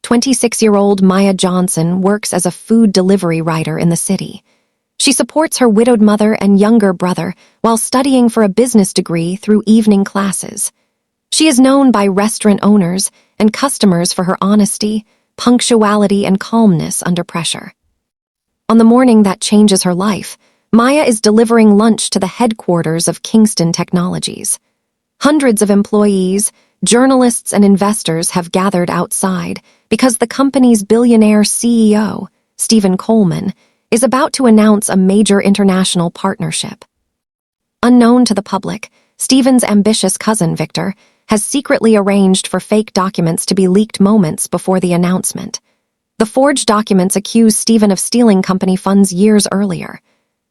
26-year-old Maya Johnson works as a food delivery rider in the city. She supports her widowed mother and younger brother while studying for a business degree through evening classes. She is known by restaurant owners and customers for her honesty, punctuality, and calmness under pressure. On the morning that changes her life, Maya is delivering lunch to the headquarters of Kingston Technologies. Hundreds of employees, journalists, and investors have gathered outside because the company's billionaire CEO, Stephen Coleman, is about to announce a major international partnership. Unknown to the public, Stephen's ambitious cousin, Victor, has secretly arranged for fake documents to be leaked moments before the announcement. The forged documents accuse Stephen of stealing company funds years earlier.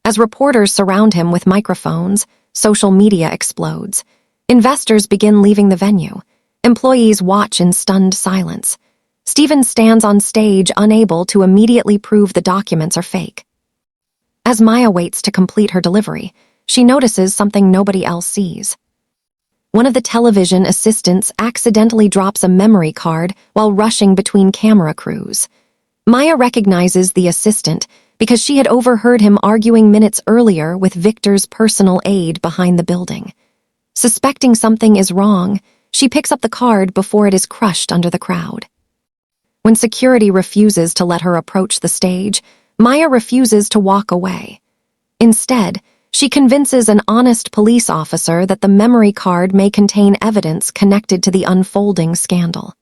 As reporters surround him with microphones, social media explodes. Investors begin leaving the venue. Employees watch in stunned silence. Stephen stands on stage, unable to immediately prove the documents are fake. As Maya waits to complete her delivery, she notices something nobody else sees. One of the television assistants accidentally drops a memory card while rushing between camera crews. Maya recognizes the assistant because she had overheard him arguing minutes earlier with Victor's personal aide behind the building. Suspecting something is wrong, she picks up the card before it is crushed under the crowd. When security refuses to let her approach the stage, Maya refuses to walk away. Instead, she convinces an honest police officer that the memory card may contain evidence connected to the unfolding scandal.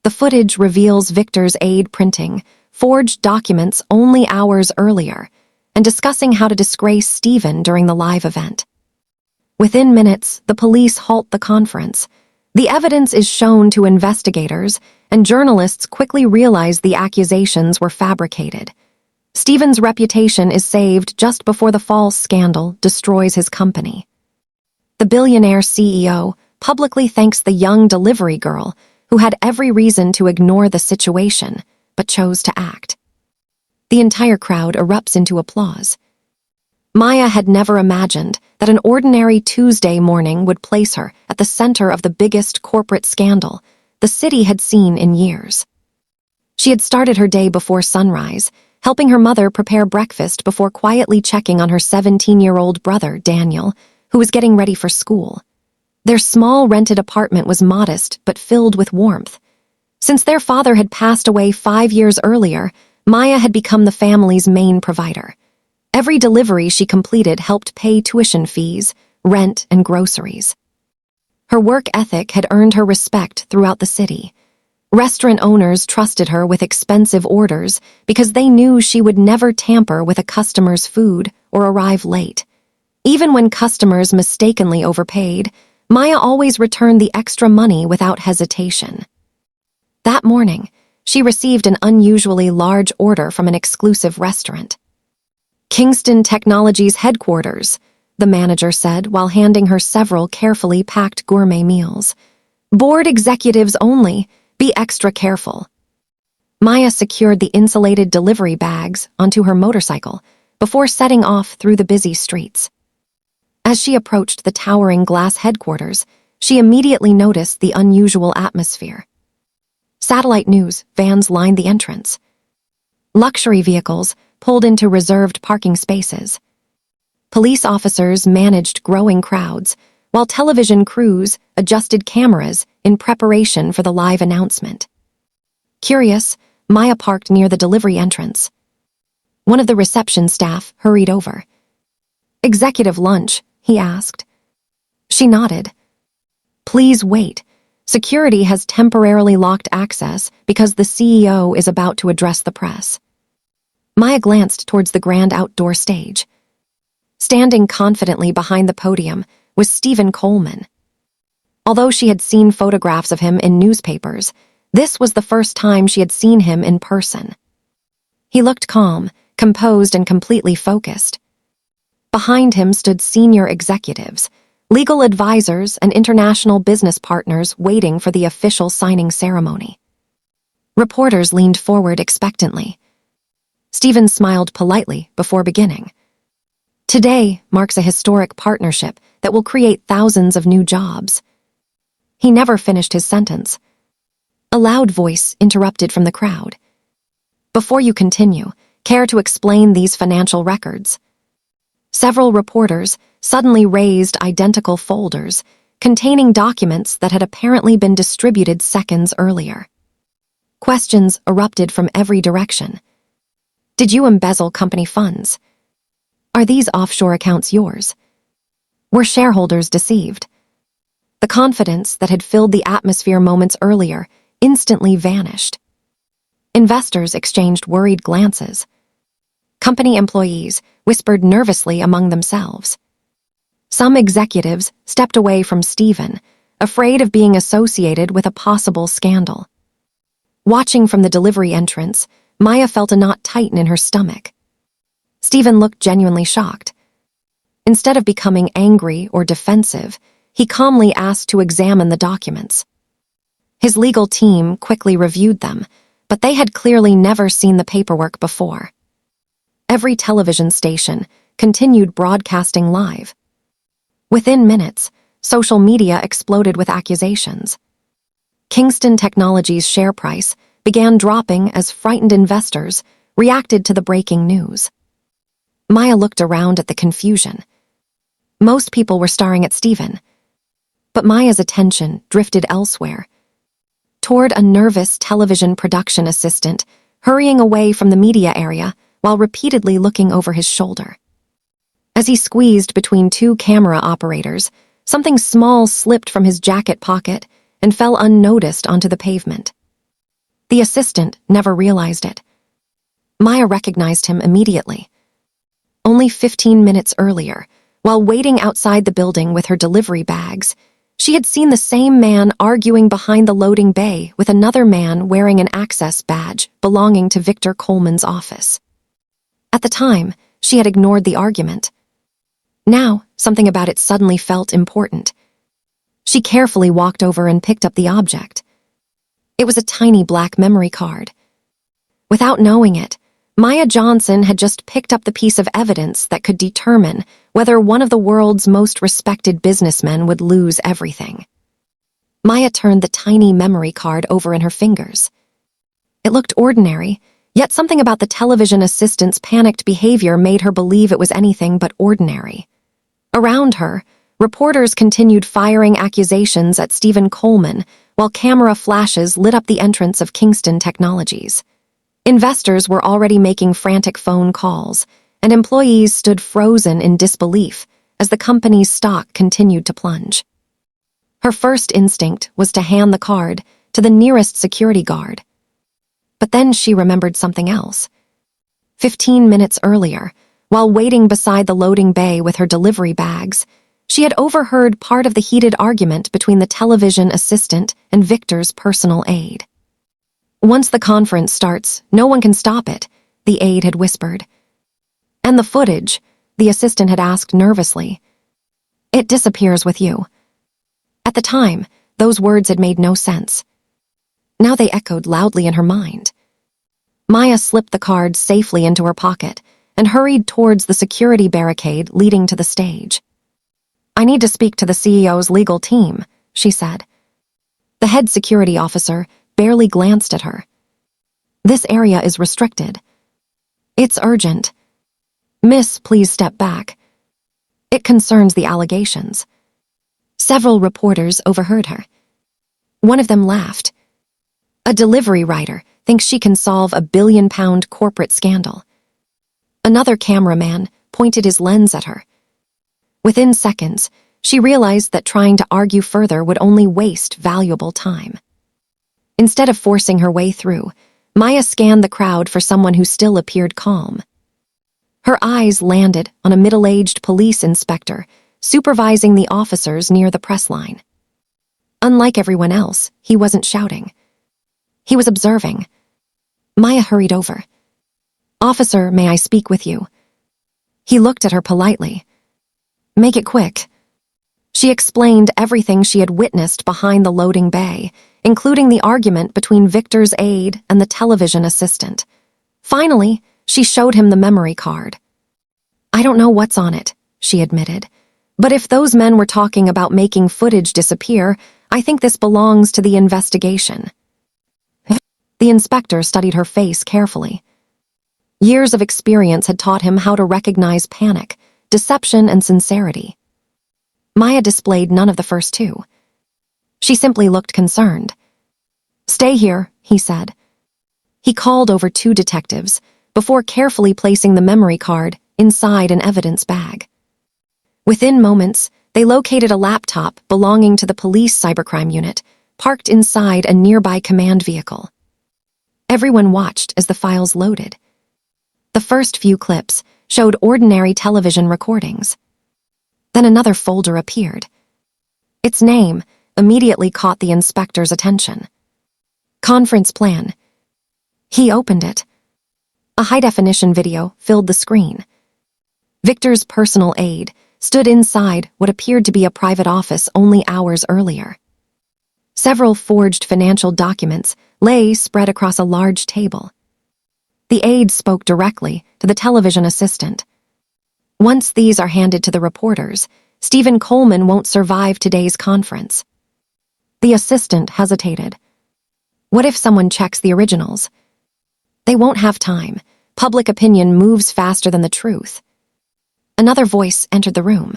The footage reveals Victor's aide printing forged documents only hours earlier and discussing how to disgrace Stephen during the live event. Within minutes, the police halt the conference. The evidence is shown to investigators, and journalists quickly realize the accusations were fabricated. Stephen's reputation is saved just before the false scandal destroys his company. The billionaire CEO publicly thanks the young delivery girl who had every reason to ignore the situation, but chose to act. The entire crowd erupts into applause. Maya had never imagined that an ordinary Tuesday morning would place her at the center of the biggest corporate scandal the city had seen in years. She had started her day before sunrise, helping her mother prepare breakfast before quietly checking on her 17-year-old brother, Daniel, who was getting ready for school. Their small rented apartment was modest but filled with warmth. Since their father had passed away 5 years earlier, Maya had become the family's main provider. Every delivery she completed helped pay tuition fees, rent, and groceries. Her work ethic had earned her respect throughout the city. Restaurant owners trusted her with expensive orders because they knew she would never tamper with a customer's food or arrive late. Even when customers mistakenly overpaid, Maya always returned the extra money without hesitation. That morning, she received an unusually large order from an exclusive restaurant. Kingston Technologies headquarters, the manager said while handing her several carefully packed gourmet meals. Board executives only, be extra careful. Maya secured the insulated delivery bags onto her motorcycle before setting off through the busy streets. As she approached the towering glass headquarters, she immediately noticed the unusual atmosphere. Satellite news vans lined the entrance. Luxury vehicles pulled into reserved parking spaces. Police officers managed growing crowds, while television crews adjusted cameras in preparation for the live announcement. Curious, Maya parked near the delivery entrance. One of the reception staff hurried over. "Executive lunch?" he asked. She nodded. "Please wait. Security has temporarily locked access because the CEO is about to address the press." Maya glanced towards the grand outdoor stage. Standing confidently behind the podium was Stephen Coleman. Although she had seen photographs of him in newspapers, this was the first time she had seen him in person. He looked calm, composed, and completely focused. Behind him stood senior executives, legal advisors, and international business partners waiting for the official signing ceremony. Reporters leaned forward expectantly. Stephen smiled politely before beginning. "Today marks a historic partnership that will create thousands of new jobs." He never finished his sentence. A loud voice interrupted from the crowd. Before you continue, care to explain these financial records? Several reporters suddenly raised identical folders containing documents that had apparently been distributed seconds earlier. Questions erupted from every direction. Did you embezzle company funds? Are these offshore accounts yours? Were shareholders deceived? The confidence that had filled the atmosphere moments earlier instantly vanished. Investors exchanged worried glances. Company employees whispered nervously among themselves. Some executives stepped away from Stephen, afraid of being associated with a possible scandal. Watching from the delivery entrance, Maya felt a knot tighten in her stomach. Stephen looked genuinely shocked. Instead of becoming angry or defensive, he calmly asked to examine the documents. His legal team quickly reviewed them, but they had clearly never seen the paperwork before. Every television station continued broadcasting live. Within minutes, social media exploded with accusations. Kingston Technologies' share price began dropping as frightened investors reacted to the breaking news. Maya looked around at the confusion. Most people were staring at Stephen, but Maya's attention drifted elsewhere, toward a nervous television production assistant hurrying away from the media area while repeatedly looking over his shoulder. As he squeezed between two camera operators, something small slipped from his jacket pocket and fell unnoticed onto the pavement. The assistant never realized it. Maya recognized him immediately. Only 15 minutes earlier, while waiting outside the building with her delivery bags, she had seen the same man arguing behind the loading bay with another man wearing an access badge belonging to Victor Coleman's office. At the time, she had ignored the argument. Now, something about it suddenly felt important. She carefully walked over and picked up the object. It was a tiny black memory card. Without knowing it, Maya Johnson had just picked up the piece of evidence that could determine whether one of the world's most respected businessmen would lose everything. Maya turned the tiny memory card over in her fingers. It looked ordinary, yet something about the television assistant's panicked behavior made her believe it was anything but ordinary. Around her, reporters continued firing accusations at Stephen Coleman while camera flashes lit up the entrance of Kingston Technologies. Investors were already making frantic phone calls, and employees stood frozen in disbelief as the company's stock continued to plunge. Her first instinct was to hand the card to the nearest security guard. But then she remembered something else. 15 minutes earlier, while waiting beside the loading bay with her delivery bags, she had overheard part of the heated argument between the television assistant and Victor's personal aide. "Once the conference starts, no one can stop it," the aide had whispered. "And the footage," the assistant had asked nervously. "It disappears with you." At the time, those words had made no sense. Now they echoed loudly in her mind. Maya slipped the card safely into her pocket and hurried towards the security barricade leading to the stage. "I need to speak to the CEO's legal team," she said. The head security officer barely glanced at her. "This area is restricted." "It's urgent." "Miss, please step back. It concerns the allegations." Several reporters overheard her. One of them laughed. "A delivery rider thinks she can solve a billion-pound corporate scandal." Another cameraman pointed his lens at her. Within seconds, she realized that trying to argue further would only waste valuable time. Instead of forcing her way through, Maya scanned the crowd for someone who still appeared calm. Her eyes landed on a middle-aged police inspector supervising the officers near the press line. Unlike everyone else, he wasn't shouting. He was observing. Maya hurried over. "Officer, may I speak with you?" He looked at her politely. "Make it quick." She explained everything she had witnessed behind the loading bay, including the argument between Victor's aide and the television assistant. Finally, she showed him the memory card. "I don't know what's on it," she admitted. "But if those men were talking about making footage disappear, I think this belongs to the investigation." The inspector studied her face carefully. Years of experience had taught him how to recognize panic, deception, and sincerity. Maya displayed none of the first two. She simply looked concerned. "Stay here," he said. He called over 2 detectives before carefully placing the memory card inside an evidence bag. Within moments, they located a laptop belonging to the police cybercrime unit, parked inside a nearby command vehicle. Everyone watched as the files loaded. The first few clips showed ordinary television recordings. Then another folder appeared. Its name immediately caught the inspector's attention. Conference plan. He opened it. A high-definition video filled the screen. Victor's personal aide stood inside what appeared to be a private office only hours earlier. Several forged financial documents lay spread across a large table. The aide spoke directly to the television assistant. "Once these are handed to the reporters, Stephen Coleman won't survive today's conference." The assistant hesitated. "What if someone checks the originals?" "They won't have time. Public opinion moves faster than the truth." Another voice entered the room.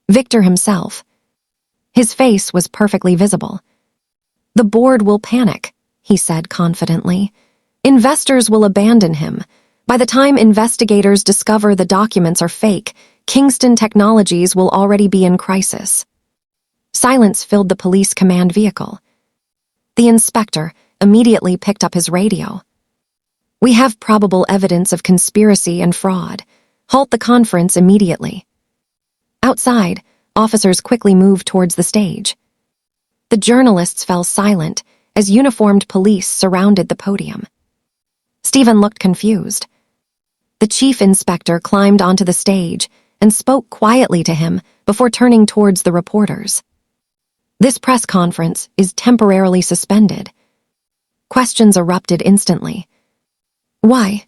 Victor himself. His face was perfectly visible. "The board will panic," he said confidently. "Investors will abandon him. By the time investigators discover the documents are fake, Kingston Technologies will already be in crisis." Silence filled the police command vehicle. The inspector immediately picked up his radio. "We have probable evidence of conspiracy and fraud. Halt the conference immediately." Outside, officers quickly moved towards the stage. The journalists fell silent as uniformed police surrounded the podium. Stephen looked confused. The chief inspector climbed onto the stage and spoke quietly to him before turning towards the reporters. "This press conference is temporarily suspended." Questions erupted instantly. Why?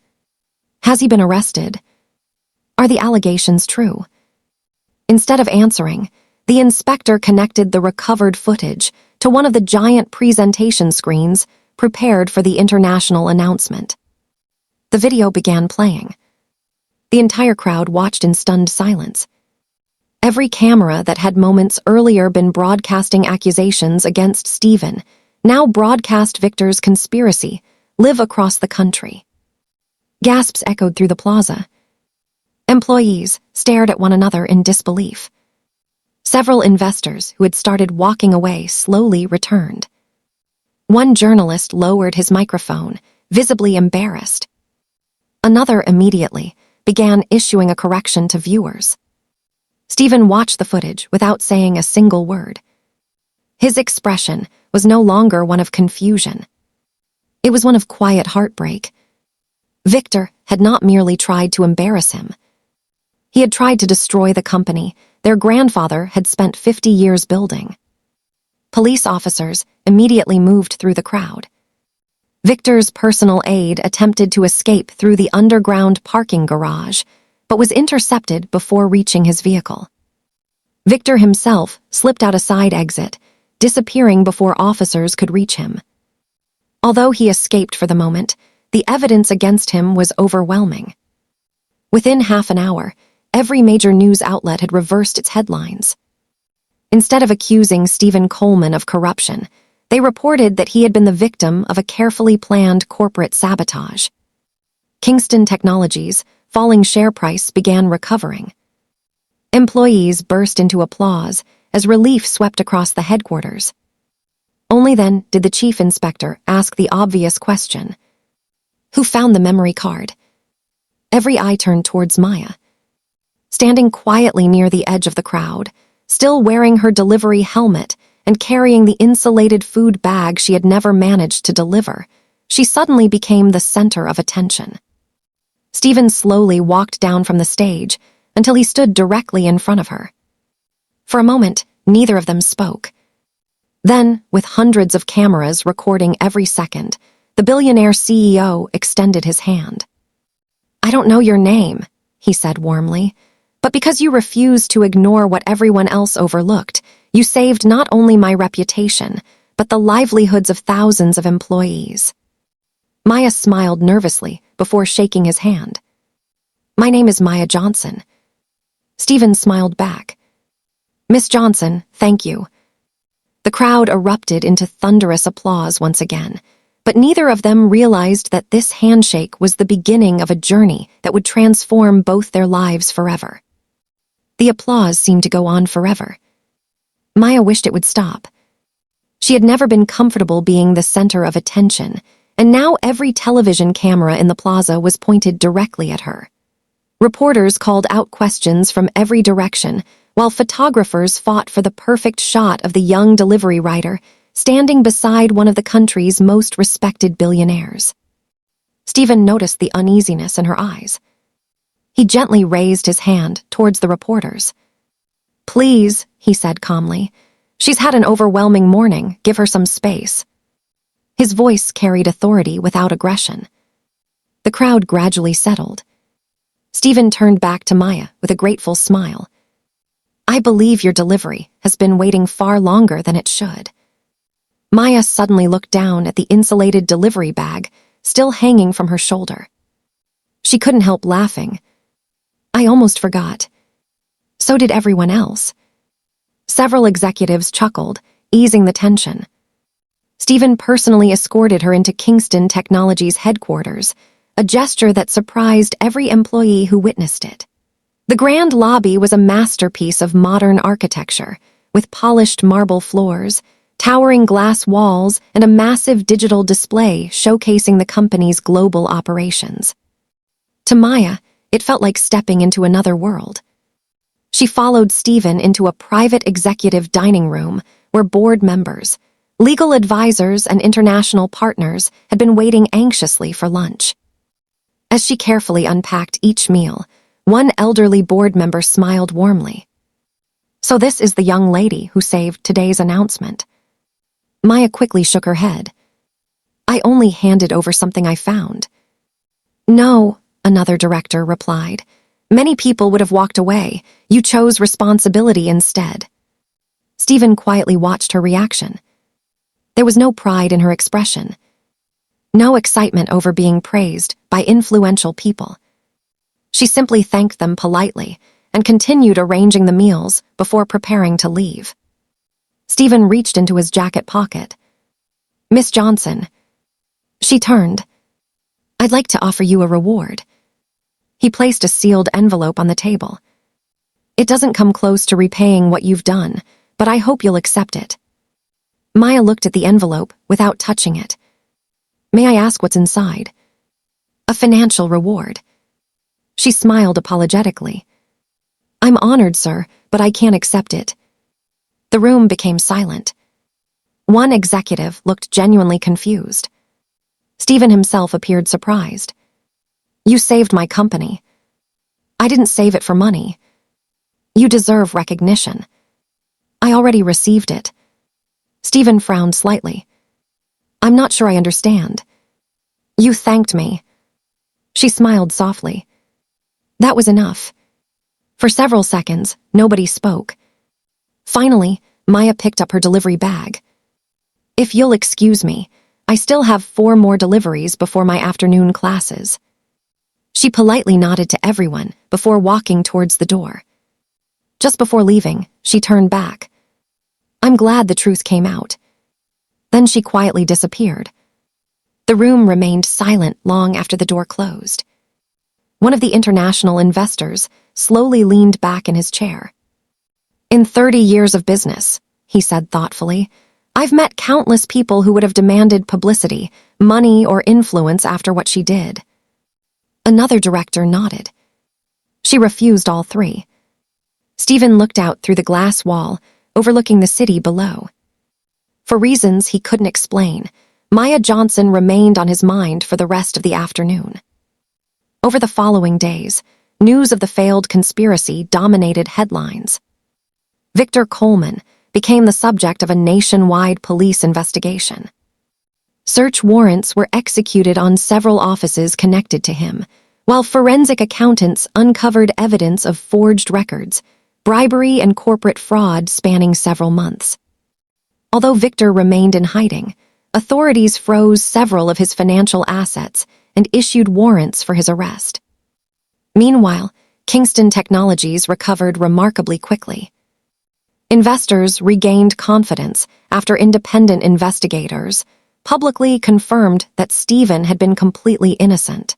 Has he been arrested? Are the allegations true? Instead of answering, the inspector connected the recovered footage to one of the giant presentation screens prepared for the international announcement. The video began playing. The entire crowd watched in stunned silence. Every camera that had moments earlier been broadcasting accusations against Stephen now broadcast Victor's conspiracy live across the country. Gasps echoed through the plaza. Employees stared at one another in disbelief. Several investors who had started walking away slowly returned. One journalist lowered his microphone, visibly embarrassed. Another immediately began issuing a correction to viewers. Stephen watched the footage without saying a single word. His expression was no longer one of confusion. It was one of quiet heartbreak. Victor had not merely tried to embarrass him. He had tried to destroy the company their grandfather had spent 50 years building. Police officers immediately moved through the crowd. Victor's personal aide attempted to escape through the underground parking garage, but was intercepted before reaching his vehicle. Victor himself slipped out a side exit, disappearing before officers could reach him. Although he escaped for the moment, the evidence against him was overwhelming. Within half an hour, every major news outlet had reversed its headlines. Instead of accusing Stephen Coleman of corruption, they reported that he had been the victim of a carefully planned corporate sabotage. Kingston Technologies' falling share price began recovering. Employees burst into applause as relief swept across the headquarters. Only then did the chief inspector ask the obvious question: who found the memory card? Every eye turned towards Maya. Standing quietly near the edge of the crowd, still wearing her delivery helmet and carrying the insulated food bag she had never managed to deliver, she suddenly became the center of attention. Stephen slowly walked down from the stage until he stood directly in front of her. For a moment, neither of them spoke. Then, with hundreds of cameras recording every second, the billionaire CEO extended his hand. "I don't know your name," he said warmly, "but because you refused to ignore what everyone else overlooked, you saved not only my reputation, but the livelihoods of thousands of employees." Maya smiled nervously before shaking his hand. "My name is Maya Johnson." Stephen smiled back. "Miss Johnson, thank you." The crowd erupted into thunderous applause once again, but neither of them realized that this handshake was the beginning of a journey that would transform both their lives forever. The applause seemed to go on forever. Maya wished it would stop. She had never been comfortable being the center of attention, and now every television camera in the plaza was pointed directly at her. Reporters called out questions from every direction, while photographers fought for the perfect shot of the young delivery rider standing beside one of the country's most respected billionaires. Stephen noticed the uneasiness in her eyes. He gently raised his hand towards the reporters. "Please," he said calmly. "She's had an overwhelming morning. Give her some space." His voice carried authority without aggression. The crowd gradually settled. Stephen turned back to Maya with a grateful smile. "I believe your delivery has been waiting far longer than it should." Maya suddenly looked down at the insulated delivery bag still hanging from her shoulder. She couldn't help laughing. "I almost forgot." So did everyone else. Several executives chuckled, easing the tension. Stephen personally escorted her into Kingston Technologies headquarters, a gesture that surprised every employee who witnessed it. The grand lobby was a masterpiece of modern architecture, with polished marble floors, towering glass walls, and a massive digital display showcasing the company's global operations. To Maya, it felt like stepping into another world. She followed Stephen into a private executive dining room where board members, legal advisors, and international partners had been waiting anxiously for lunch. As she carefully unpacked each meal, one elderly board member smiled warmly. "So this is the young lady who saved today's announcement." Maya quickly shook her head. "I only handed over something I found." "No," another director replied. "Many people would have walked away. You chose responsibility instead." Stephen quietly watched her reaction. There was no pride in her expression. No excitement over being praised by influential people. She simply thanked them politely and continued arranging the meals before preparing to leave. Stephen reached into his jacket pocket. "Miss Johnson." She turned. "I'd like to offer you a reward." He placed a sealed envelope on the table. "It doesn't come close to repaying what you've done, but I hope you'll accept it." Maya looked at the envelope without touching it. "May I ask what's inside?" "A financial reward." She smiled apologetically. "I'm honored, sir, but I can't accept it." The room became silent. One executive looked genuinely confused. Stephen himself appeared surprised. "You saved my company." "I didn't save it for money." "You deserve recognition." "I already received it." Stephen frowned slightly. "I'm not sure I understand." "You thanked me." She smiled softly. That was enough. For several seconds, nobody spoke. Finally, Maya picked up her delivery bag. "If you'll excuse me, I still have 4 more deliveries before my afternoon classes." She politely nodded to everyone before walking towards the door. Just before leaving, she turned back. "I'm glad the truth came out." Then she quietly disappeared. The room remained silent long after the door closed. One of the international investors slowly leaned back in his chair. "In 30 years of business," he said thoughtfully, "I've met countless people who would have demanded publicity, money, or influence after what she did." Another director nodded. She refused all 3. Stephen looked out through the glass wall, overlooking the city below. For reasons he couldn't explain, Maya Johnson remained on his mind for the rest of the afternoon. Over the following days, news of the failed conspiracy dominated headlines. Victor Coleman became the subject of a nationwide police investigation. Search warrants were executed on several offices connected to him, while forensic accountants uncovered evidence of forged records, bribery, and corporate fraud spanning several months. Although Victor remained in hiding, authorities froze several of his financial assets and issued warrants for his arrest. Meanwhile, Kingston Technologies recovered remarkably quickly. Investors regained confidence after independent investigators publicly confirmed that Stephen had been completely innocent.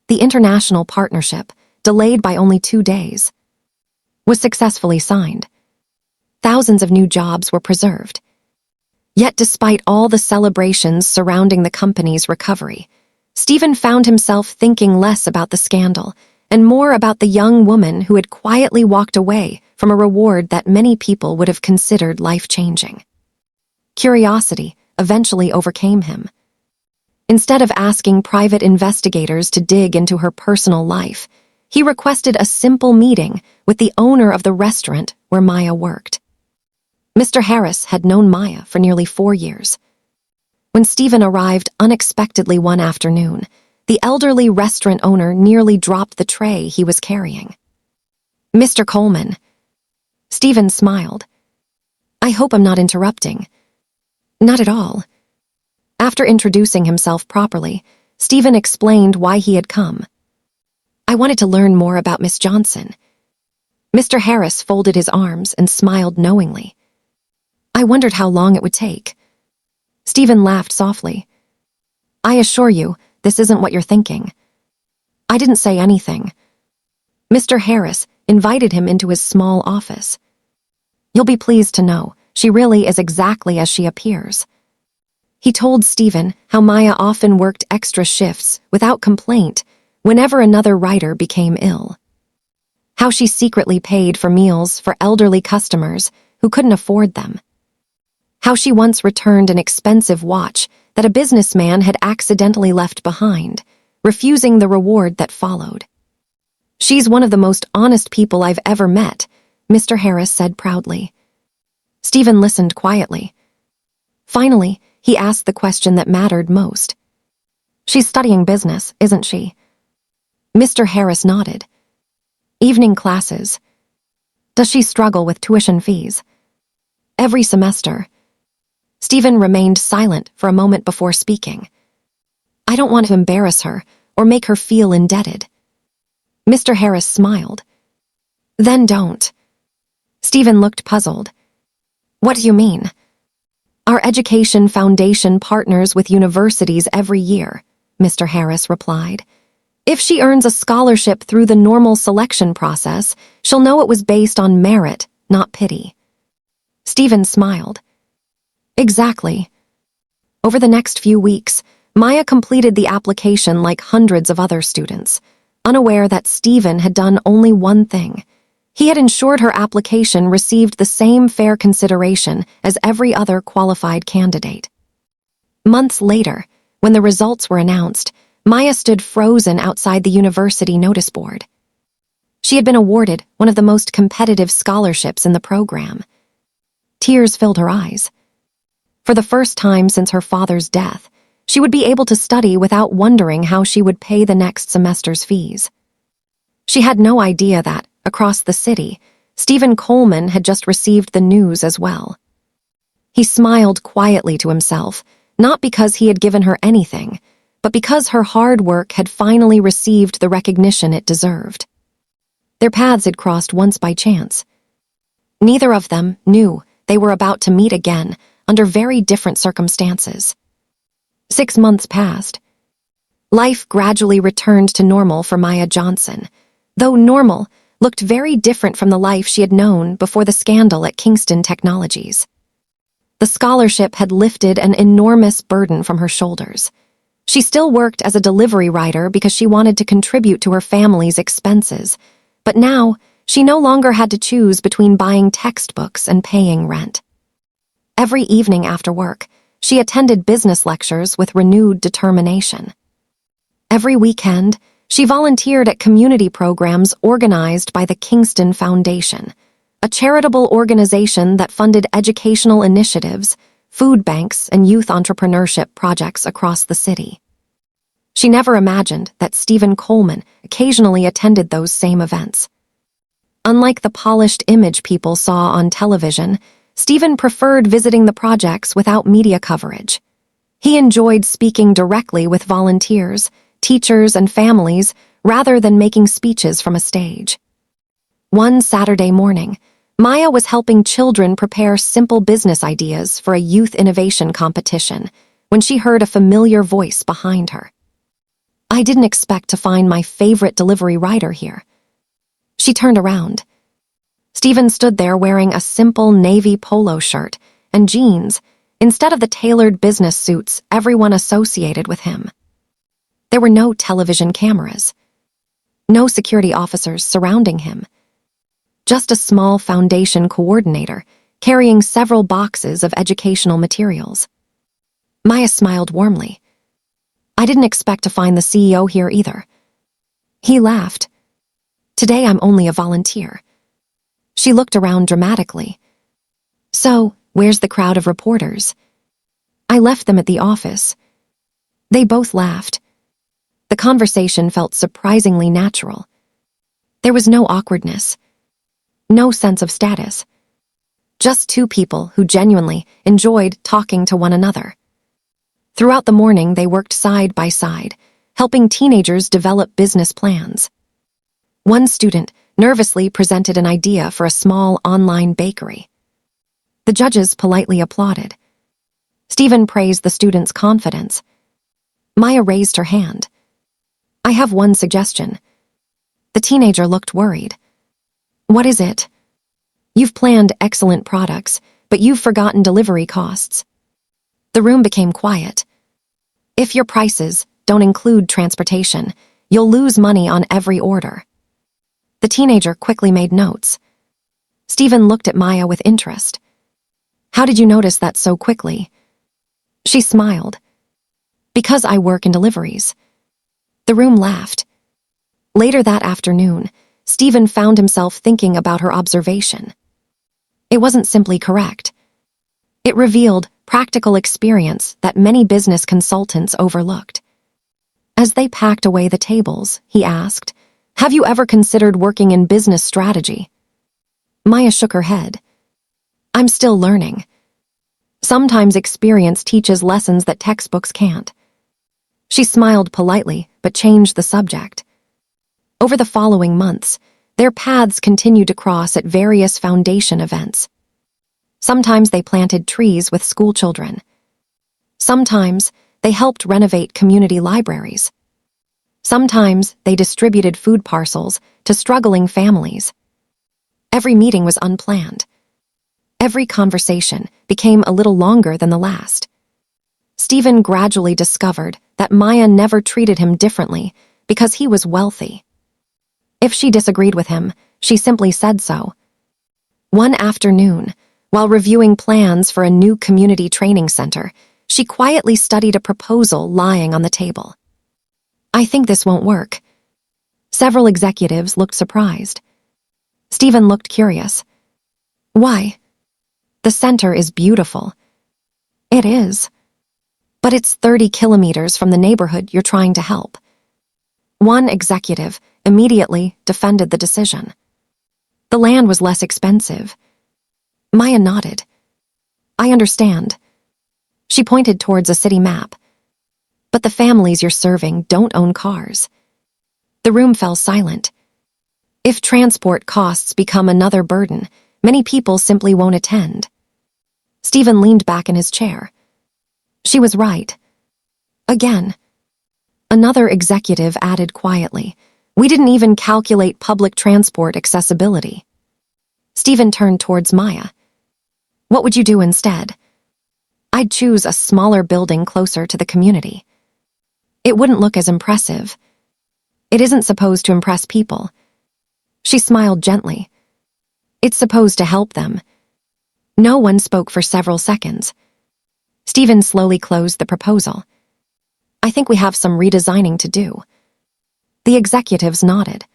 The international partnership, delayed by only 2 days, was successfully signed. Thousands of new jobs were preserved. Yet despite all the celebrations surrounding the company's recovery, Stephen found himself thinking less about the scandal and more about the young woman who had quietly walked away from a reward that many people would have considered life-changing. Curiosity eventually overcame him. Instead of asking private investigators to dig into her personal life, he requested a simple meeting with the owner of the restaurant where Maya worked. Mr. Harris had known Maya for nearly 4 years. When Stephen arrived unexpectedly one afternoon, the elderly restaurant owner nearly dropped the tray he was carrying. "Mr. Coleman." Stephen smiled. "I hope I'm not interrupting." "Not at all." After introducing himself properly, Stephen explained why he had come. "I wanted to learn more about Miss Johnson." Mr. Harris folded his arms and smiled knowingly. "I wondered how long it would take." Stephen laughed softly. "I assure you, this isn't what you're thinking." "I didn't say anything." Mr. Harris invited him into his small office. "You'll be pleased to know, she really is exactly as she appears." He told Stephen how Maya often worked extra shifts without complaint whenever another writer became ill. How she secretly paid for meals for elderly customers who couldn't afford them. How she once returned an expensive watch that a businessman had accidentally left behind, refusing the reward that followed. "She's one of the most honest people I've ever met," Mr. Harris said proudly. Stephen listened quietly. Finally, he asked the question that mattered most. "She's studying business, isn't she?" Mr. Harris nodded. "Evening classes. Does she struggle with tuition fees?" "Every semester." Stephen remained silent for a moment before speaking. "I don't want to embarrass her or make her feel indebted." Mr. Harris smiled. "Then don't." Stephen looked puzzled. "What do you mean?" "Our education foundation partners with universities every year," Mr. Harris replied. "If she earns a scholarship through the normal selection process, she'll know it was based on merit, not pity." Stephen smiled. "Exactly." Over the next few weeks, Maya completed the application like hundreds of other students, unaware that Stephen had done only one thing. He had ensured her application received the same fair consideration as every other qualified candidate. Months later, when the results were announced, Maya stood frozen outside the university notice board. She had been awarded one of the most competitive scholarships in the program. Tears filled her eyes. For the first time since her father's death, she would be able to study without wondering how she would pay the next semester's fees. She had no idea that, across the city, Stephen Coleman had just received the news as well. He smiled quietly to himself, not because he had given her anything, but because her hard work had finally received the recognition it deserved. Their paths had crossed once by chance. Neither of them knew they were about to meet again under very different circumstances. 6 months passed. Life gradually returned to normal for Maya Johnson, though normal looked very different from the life she had known before the scandal at Kingston Technologies. The scholarship had lifted an enormous burden from her shoulders. She still worked as a delivery rider because she wanted to contribute to her family's expenses, but now she no longer had to choose between buying textbooks and paying rent. Every evening after work, she attended business lectures with renewed determination. Every weekend, she volunteered at community programs organized by the Kingston Foundation, a charitable organization that funded educational initiatives, food banks, and youth entrepreneurship projects across the city. She never imagined that Stephen Coleman occasionally attended those same events. Unlike the polished image people saw on television, Stephen preferred visiting the projects without media coverage. He enjoyed speaking directly with volunteers, teachers, and families rather than making speeches from a stage. One Saturday morning, Maya was helping children prepare simple business ideas for a youth innovation competition when she heard a familiar voice behind her. "I didn't expect to find my favorite delivery rider here." She turned around. Stephen stood there wearing a simple navy polo shirt and jeans instead of the tailored business suits everyone associated with him. There were no television cameras, no security officers surrounding him, just a small foundation coordinator carrying several boxes of educational materials. Maya smiled warmly. "I didn't expect to find the CEO here either." He laughed. "Today I'm only a volunteer." She looked around dramatically. "So, where's the crowd of reporters?" "I left them at the office." They both laughed. The conversation felt surprisingly natural. There was no awkwardness, no sense of status. Just two people who genuinely enjoyed talking to one another. Throughout the morning, they worked side by side, helping teenagers develop business plans. One student nervously presented an idea for a small online bakery. The judges politely applauded. Stephen praised the student's confidence. Maya raised her hand. "I have one suggestion." The teenager looked worried. "What is it?" "You've planned excellent products, but you've forgotten delivery costs." The room became quiet. "If your prices don't include transportation, you'll lose money on every order." The teenager quickly made notes. Stephen looked at Maya with interest. "How did you notice that so quickly?" She smiled. "Because I work in deliveries." The room laughed. Later that afternoon, Stephen found himself thinking about her observation. It wasn't simply correct. It revealed practical experience that many business consultants overlooked. As they packed away the tables, he asked, "Have you ever considered working in business strategy?" Maya shook her head. "I'm still learning." Sometimes experience teaches lessons that textbooks can't. She smiled politely, but changed the subject. Over the following months, their paths continued to cross at various foundation events. Sometimes they planted trees with schoolchildren. Sometimes they helped renovate community libraries. Sometimes they distributed food parcels to struggling families. Every meeting was unplanned. Every conversation became a little longer than the last. Stephen gradually discovered that Maya never treated him differently because he was wealthy. If she disagreed with him, she simply said so. One afternoon, while reviewing plans for a new community training center, she quietly studied a proposal lying on the table. "I think this won't work." Several executives looked surprised. Stephen looked curious. "Why?" "The center is beautiful." "It is. But it's 30 kilometers from the neighborhood you're trying to help." One executive immediately defended the decision. "The land was less expensive." Maya nodded. "I understand." She pointed towards a city map. "But the families you're serving don't own cars." The room fell silent. If transport costs become another burden, many people simply won't attend. Stephen leaned back in his chair. She was right. Again. Another executive added quietly, "We didn't even calculate public transport accessibility." Stephen turned towards Maya. "What would you do instead?" "I'd choose a smaller building closer to the community." "It wouldn't look as impressive." "It isn't supposed to impress people." She smiled gently. "It's supposed to help them." No one spoke for several seconds. Stephen slowly closed the proposal. "I think we have some redesigning to do." The executives nodded.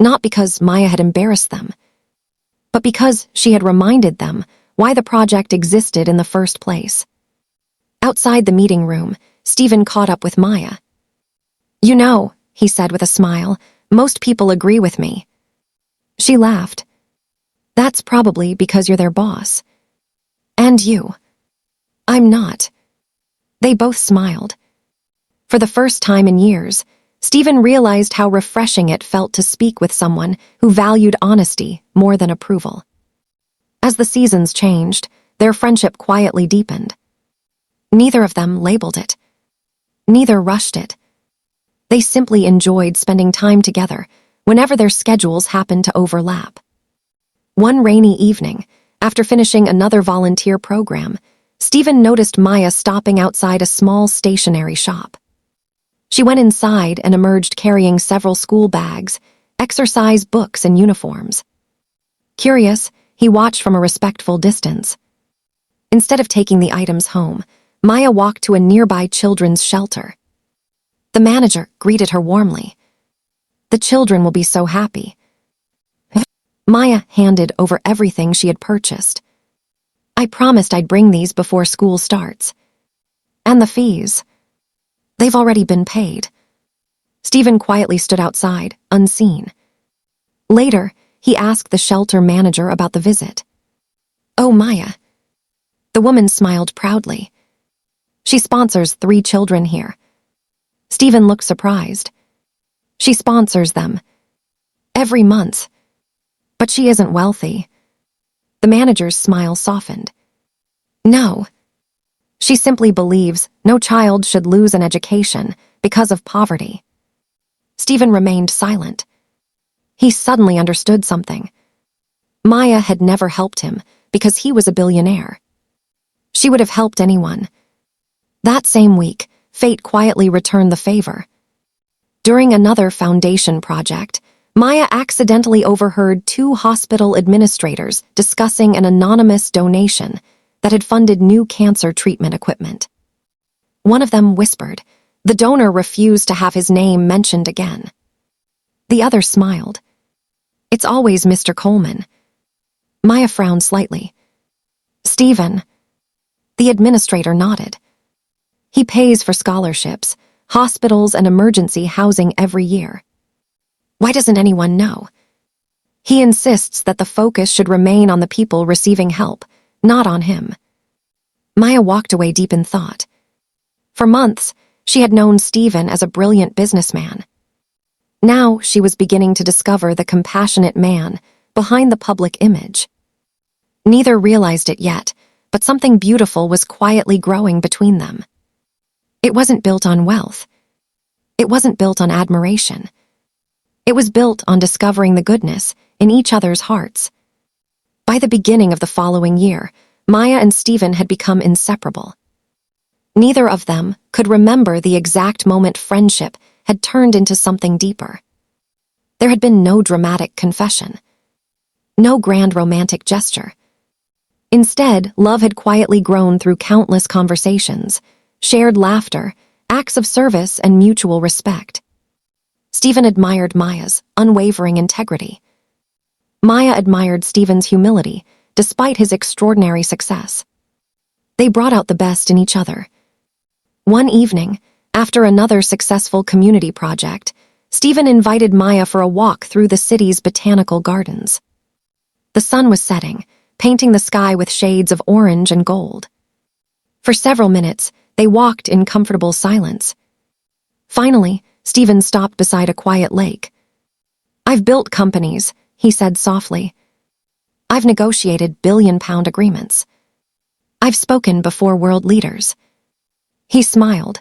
Not because Maya had embarrassed them, but because she had reminded them why the project existed in the first place. Outside the meeting room, Stephen caught up with Maya. "You know," he said with a smile, "most people agree with me." She laughed. "That's probably because you're their boss." "And you." "I'm not." They both smiled. For the first time in years, Stephen realized how refreshing it felt to speak with someone who valued honesty more than approval. As the seasons changed, their friendship quietly deepened. Neither of them labeled it. Neither rushed it. They simply enjoyed spending time together whenever their schedules happened to overlap. One rainy evening, after finishing another volunteer program, Stephen noticed Maya stopping outside a small stationery shop. She went inside and emerged carrying several school bags, exercise books, and uniforms. Curious, he watched from a respectful distance. Instead of taking the items home, Maya walked to a nearby children's shelter. The manager greeted her warmly. "The children will be so happy." Maya handed over everything she had purchased. "I promised I'd bring these before school starts. And the fees. They've already been paid." Stephen quietly stood outside, unseen. Later, he asked the shelter manager about the visit. "Oh, Maya." The woman smiled proudly. "She sponsors 3 children here." Stephen looked surprised. "She sponsors them. Every month. But she isn't wealthy." The manager's smile softened. "No. She simply believes no child should lose an education because of poverty." Stephen remained silent. He suddenly understood something. Maya had never helped him because he was a billionaire. She would have helped anyone. That same week, fate quietly returned the favor. During another foundation project, Maya accidentally overheard 2 hospital administrators discussing an anonymous donation that had funded new cancer treatment equipment. One of them whispered. The donor refused to have his name mentioned again. The other smiled. "It's always Mr. Coleman." Maya frowned slightly. "Stephen." The administrator nodded. "He pays for scholarships, hospitals, and emergency housing every year. Why doesn't anyone know? He insists that the focus should remain on the people receiving help, not on him." Maya walked away deep in thought. For months, she had known Stephen as a brilliant businessman. Now she was beginning to discover the compassionate man behind the public image. Neither realized it yet, but something beautiful was quietly growing between them. It wasn't built on wealth. It wasn't built on admiration. It was built on discovering the goodness in each other's hearts. By the beginning of the following year, Maya and Stephen had become inseparable. Neither of them could remember the exact moment friendship had turned into something deeper. There had been no dramatic confession. No grand romantic gesture. Instead, love had quietly grown through countless conversations, shared laughter, acts of service, and mutual respect. Stephen admired Maya's unwavering integrity. Maya admired Stephen's humility, despite his extraordinary success. They brought out the best in each other. One evening, after another successful community project, Stephen invited Maya for a walk through the city's botanical gardens. The sun was setting, painting the sky with shades of orange and gold. For several minutes, they walked in comfortable silence. Finally, Stephen stopped beside a quiet lake. "I've built companies," he said softly. "I've negotiated billion-pound agreements. I've spoken before world leaders." He smiled.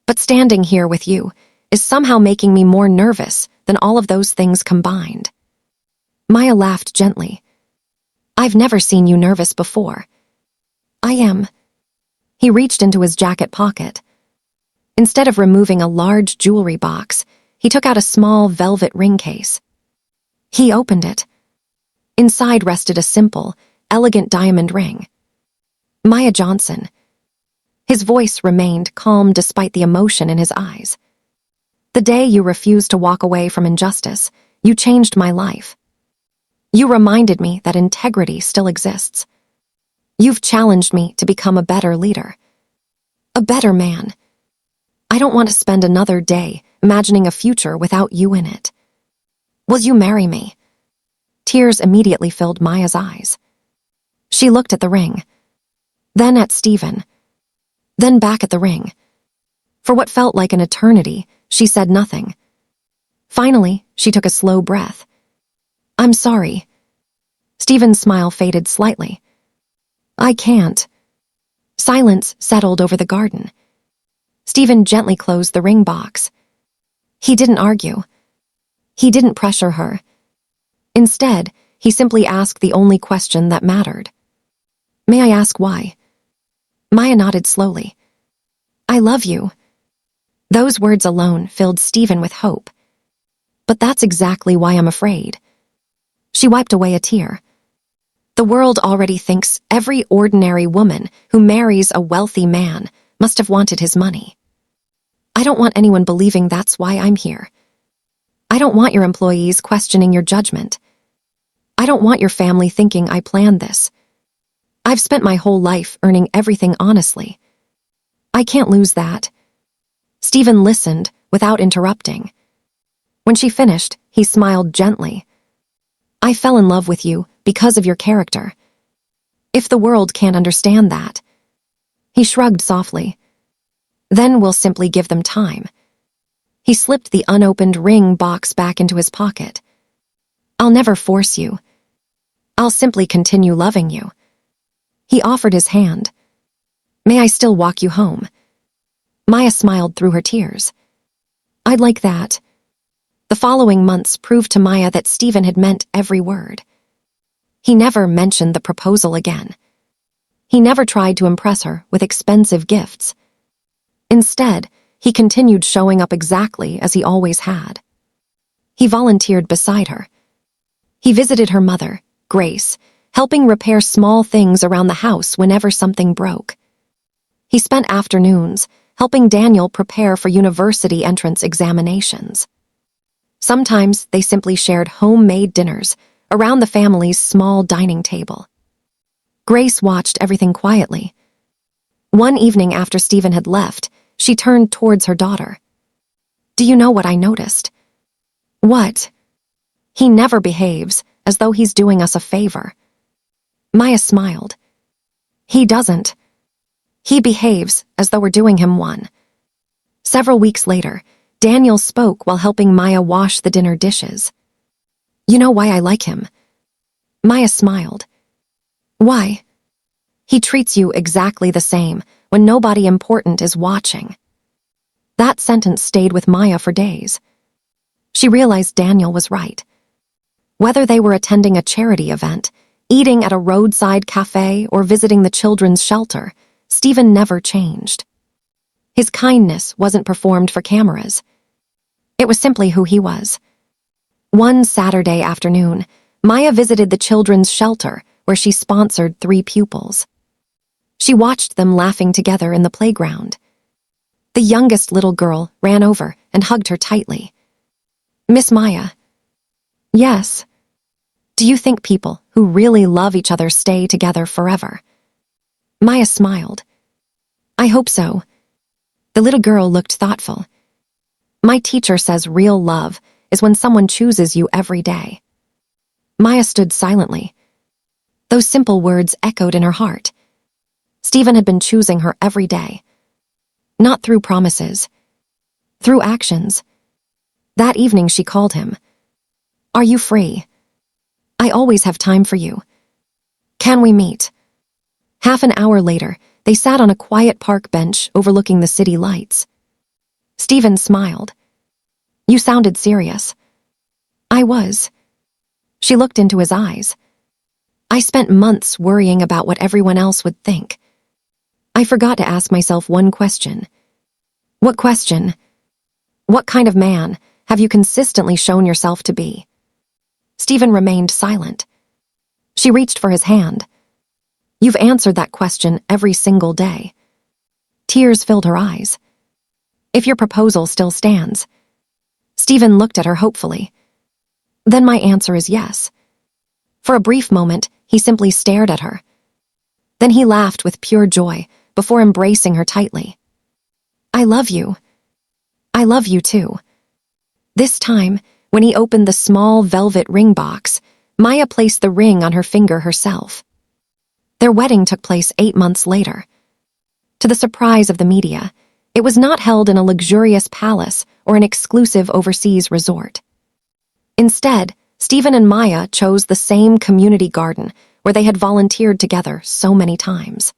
"But standing here with you is somehow making me more nervous than all of those things combined." Maya laughed gently. "I've never seen you nervous before." "I am." He reached into his jacket pocket. Instead of removing a large jewelry box, he took out a small velvet ring case. He opened it. Inside rested a simple, elegant diamond ring. "Maya Johnson." His voice remained calm despite the emotion in his eyes. "The day you refused to walk away from injustice, you changed my life. You reminded me that integrity still exists. You've challenged me to become a better leader. A better man. I don't want to spend another day imagining a future without you in it. Will you marry me?" Tears immediately filled Maya's eyes. She looked at the ring, then at Stephen. Then back at the ring. For what felt like an eternity, she said nothing. Finally, she took a slow breath. I'm sorry. Stephen's smile faded slightly. I can't. Silence settled over the garden. Stephen gently closed the ring box. He didn't argue. He didn't pressure her. Instead, he simply asked the only question that mattered. May I ask why? Maya nodded slowly. I love you. Those words alone filled Stephen with hope. But that's exactly why I'm afraid. She wiped away a tear. The world already thinks every ordinary woman who marries a wealthy man must have wanted his money. I don't want anyone believing that's why I'm here. I don't want your employees questioning your judgment. I don't want your family thinking I planned this. I've spent my whole life earning everything honestly. I can't lose that. Stephen listened without interrupting. When she finished, he smiled gently. I fell in love with you because of your character. If the world can't understand that. He shrugged softly. Then we'll simply give them time. He slipped the unopened ring box back into his pocket. I'll never force you. I'll simply continue loving you. He offered his hand. May I still walk you home? Maya smiled through her tears. I'd like that. The following months proved to Maya that Stephen had meant every word. He never mentioned the proposal again. He never tried to impress her with expensive gifts. Instead, he continued showing up exactly as he always had. He volunteered beside her. He visited her mother, Grace, helping repair small things around the house whenever something broke. He spent afternoons helping Daniel prepare for university entrance examinations. Sometimes they simply shared homemade dinners around the family's small dining table. Grace watched everything quietly. One evening after Stephen had left, she turned towards her daughter. Do you know what I noticed? What? He never behaves as though he's doing us a favor. Maya smiled. He doesn't. He behaves as though we're doing him one. Several weeks later, Daniel spoke while helping Maya wash the dinner dishes. You know why I like him? Maya smiled. Why? He treats you exactly the same when nobody important is watching. That sentence stayed with Maya for days. She realized Daniel was right. Whether they were attending a charity event, eating at a roadside cafe, or visiting the children's shelter, Stephen never changed. His kindness wasn't performed for cameras. It was simply who he was. One Saturday afternoon, Maya visited the children's shelter where she sponsored 3 pupils. She watched them laughing together in the playground. The youngest little girl ran over and hugged her tightly. Miss Maya. Yes. Do you think people who really love each other stay together forever? Maya smiled. I hope so. The little girl looked thoughtful. My teacher says real love is when someone chooses you every day. Maya stood silently. Those simple words echoed in her heart. Stephen had been choosing her every day. Not through promises. Through actions. That evening she called him. Are you free? I always have time for you. Can we meet? Half an hour later, they sat on a quiet park bench overlooking the city lights. Stephen smiled. You sounded serious. I was. She looked into his eyes. I spent months worrying about what everyone else would think. I forgot to ask myself one question. What question? What kind of man have you consistently shown yourself to be? Stephen remained silent. She reached for his hand. You've answered that question every single day. Tears filled her eyes. If your proposal still stands. Stephen looked at her hopefully. Then my answer is yes. For a brief moment, he simply stared at her. Then he laughed with pure joy before embracing her tightly. I love you. I love you too. This time, when he opened the small velvet ring box, Maya placed the ring on her finger herself. Their wedding took place 8 months later. To the surprise of the media, it was not held in a luxurious palace or an exclusive overseas resort. Instead, Stephen and Maya chose the same community garden where they had volunteered together so many times.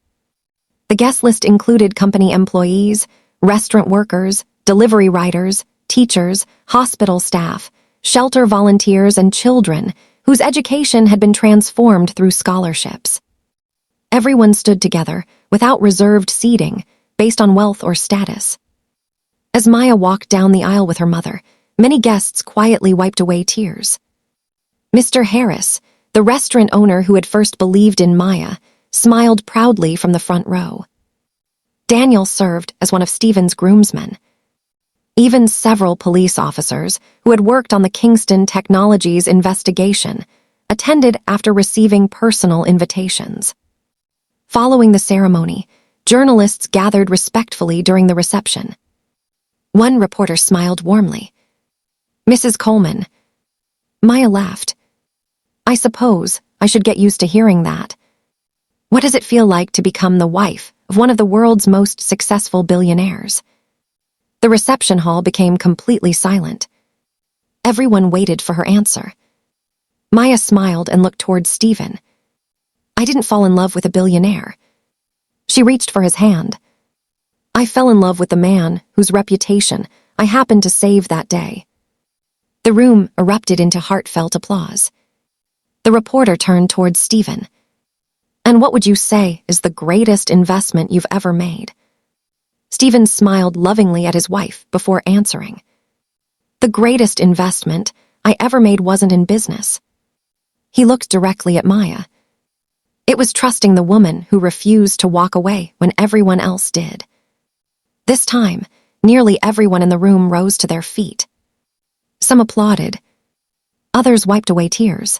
The guest list included company employees, restaurant workers, delivery riders, teachers, hospital staff, shelter volunteers, and children whose education had been transformed through scholarships. Everyone stood together, without reserved seating, based on wealth or status. As Maya walked down the aisle with her mother, many guests quietly wiped away tears. Mr. Harris, the restaurant owner who had first believed in Maya, smiled proudly from the front row. Daniel served as one of Stephen's groomsmen. Even several police officers who had worked on the Kingston Technologies investigation attended after receiving personal invitations. Following the ceremony, journalists gathered respectfully during the reception. One reporter smiled warmly. "Mrs. Coleman." Maya laughed. "I suppose I should get used to hearing that. What does it feel like to become the wife of one of the world's most successful billionaires?" The reception hall became completely silent. Everyone waited for her answer. Maya smiled and looked towards Stephen. "I didn't fall in love with a billionaire." She reached for his hand. "I fell in love with the man whose reputation I happened to save that day." The room erupted into heartfelt applause. The reporter turned towards Stephen. "And what would you say is the greatest investment you've ever made?" Stephen smiled lovingly at his wife before answering. "The greatest investment I ever made wasn't in business." He looked directly at Maya. "It was trusting the woman who refused to walk away when everyone else did." This time, nearly everyone in the room rose to their feet. Some applauded. Others wiped away tears.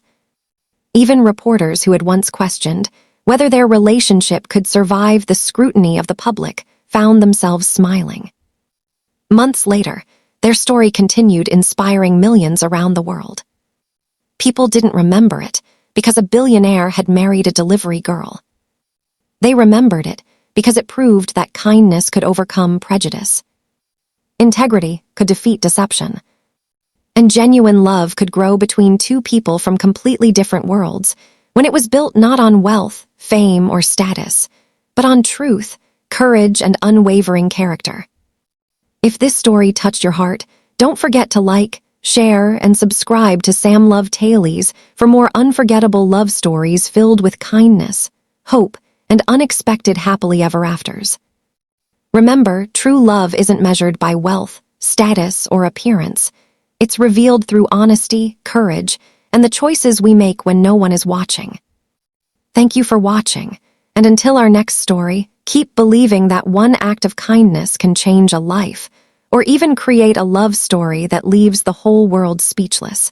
Even reporters who had once questioned whether their relationship could survive the scrutiny of the public found themselves smiling. Months later, their story continued inspiring millions around the world. People didn't remember it because a billionaire had married a delivery girl. They remembered it because it proved that kindness could overcome prejudice. Integrity could defeat deception. And genuine love could grow between two people from completely different worlds when it was built not on wealth, fame, or status, but on truth, courage, and unwavering character. If this story touched your heart, don't forget to like, share, and subscribe to Sam Love Tales for more unforgettable love stories filled with kindness, hope, and unexpected happily ever afters. Remember, true love isn't measured by wealth, status, or appearance. It's revealed through honesty, courage, and the choices we make when no one is watching. Thank you for watching, and until our next story, keep believing that one act of kindness can change a life, or even create a love story that leaves the whole world speechless.